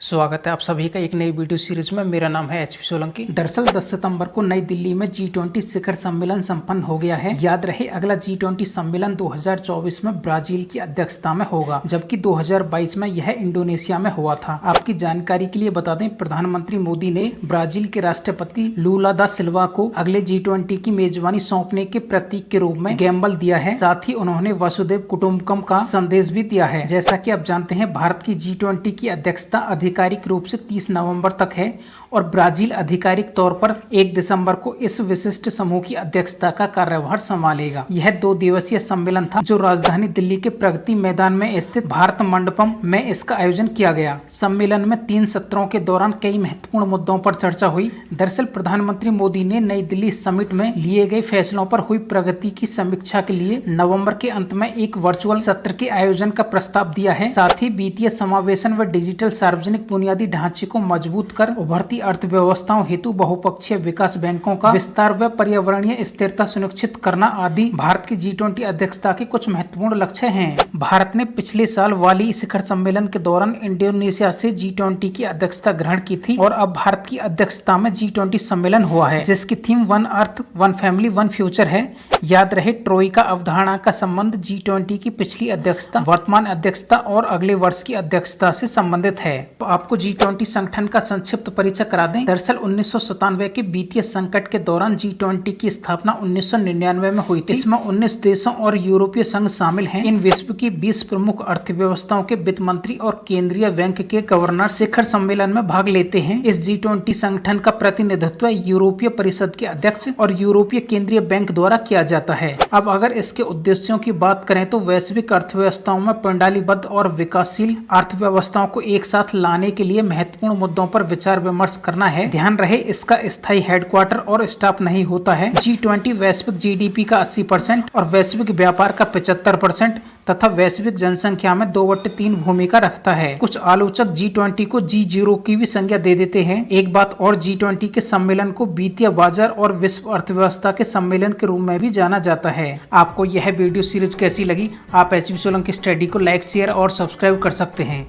स्वागत है आप सभी का एक नई वीडियो सीरीज में। मेरा नाम है एचपी सोलंकी। दरअसल 10 सितंबर को नई दिल्ली में G20 शिखर सम्मेलन संपन्न हो गया है। याद रहे अगला G20 सम्मेलन 2024 में ब्राजील की अध्यक्षता में होगा, जबकि 2022 में यह इंडोनेशिया में हुआ था। आपकी जानकारी के लिए बता दें, प्रधानमंत्री मोदी ने ब्राजील के राष्ट्रपति लूला दा सिल्वा को अगले G20 की मेजबानी सौंपने के प्रतीक के रूप में गैम्बल दिया है। साथ ही उन्होंने वसुदेव कुटुम्बकम का संदेश भी दिया है। जैसा की आप जानते हैं, भारत की G20 की अध्यक्षता आधिकारिक रूप से 30 नवंबर तक है और ब्राजील आधिकारिक तौर पर 1 दिसंबर को इस विशिष्ट समूह की अध्यक्षता का कार्यभार संभालेगा। यह 2 दिवसीय सम्मेलन था जो राजधानी दिल्ली के प्रगति मैदान में स्थित भारत मंडपम में इसका आयोजन किया गया। सम्मेलन में 3 सत्रों के दौरान कई महत्वपूर्ण मुद्दों पर चर्चा हुई। दरअसल प्रधानमंत्री मोदी ने नई दिल्ली समिट में लिए गए फैसलों पर हुई प्रगति की समीक्षा के लिए नवम्बर के अंत में एक वर्चुअल सत्र के आयोजन का प्रस्ताव दिया है। साथ ही वित्तीय समावेशन व डिजिटल सार्वजनिक बुनियादी ढांचे को मजबूत कर उभरती अर्थव्यवस्थाओं हेतु बहुपक्षीय विकास बैंकों का विस्तार व पर्यावरणीय स्थिरता सुनिश्चित करना आदि भारत की G20 अध्यक्षता के कुछ महत्वपूर्ण लक्ष्य हैं। भारत ने पिछले साल वाली शिखर सम्मेलन के दौरान इंडोनेशिया से G20 की अध्यक्षता ग्रहण की थी और अब भारत की अध्यक्षता में G20 सम्मेलन हुआ है, जिसकी theme one earth one family one future है। याद रहे, ट्रोइका अवधारणा का संबंध G20 की पिछली अध्यक्षता, वर्तमान अध्यक्षता और अगले वर्ष की अध्यक्षता से संबंधित है। तो आपको G20 संगठन का संक्षिप्त परिचय करा दें। दरअसल 1997 के वित्तीय संकट के दौरान G20 की स्थापना 1999 में हुई थी। इसमें 19 देशों और यूरोपीय संघ शामिल हैं। इन विश्व की 20 प्रमुख अर्थव्यवस्थाओं के वित्त मंत्री और केंद्रीय बैंक के गवर्नर शिखर सम्मेलन में भाग लेते हैं। इस G20 संगठन का प्रतिनिधित्व यूरोपीय परिषद के अध्यक्ष और यूरोपीय केंद्रीय बैंक द्वारा किया जाता है। अब अगर इसके उद्देश्यों की बात करें तो वैश्विक अर्थव्यवस्थाओं में प्रणालीबद्ध और विकासशील अर्थव्यवस्थाओं को एक साथ लाने के लिए महत्वपूर्ण मुद्दों पर विचार विमर्श करना है। ध्यान रहे, इसका स्थायी हेडक्वार्टर और स्टाफ नहीं होता है। G20 वैश्विक GDP का 80% और वैश्विक व्यापार का 75% तथा वैश्विक जनसंख्या में 2/3 भूमिका रखता है। कुछ आलोचक G20 को G0 की भी संज्ञा दे देते हैं। एक बात और, G20 के सम्मेलन को वित्तीय बाजार और विश्व अर्थव्यवस्था के सम्मेलन के रूप में भी जाना जाता है। आपको यह वीडियो सीरीज कैसी लगी? आप एचपी सोलंकी स्टडी को लाइक, शेयर और सब्सक्राइब कर सकते हैं।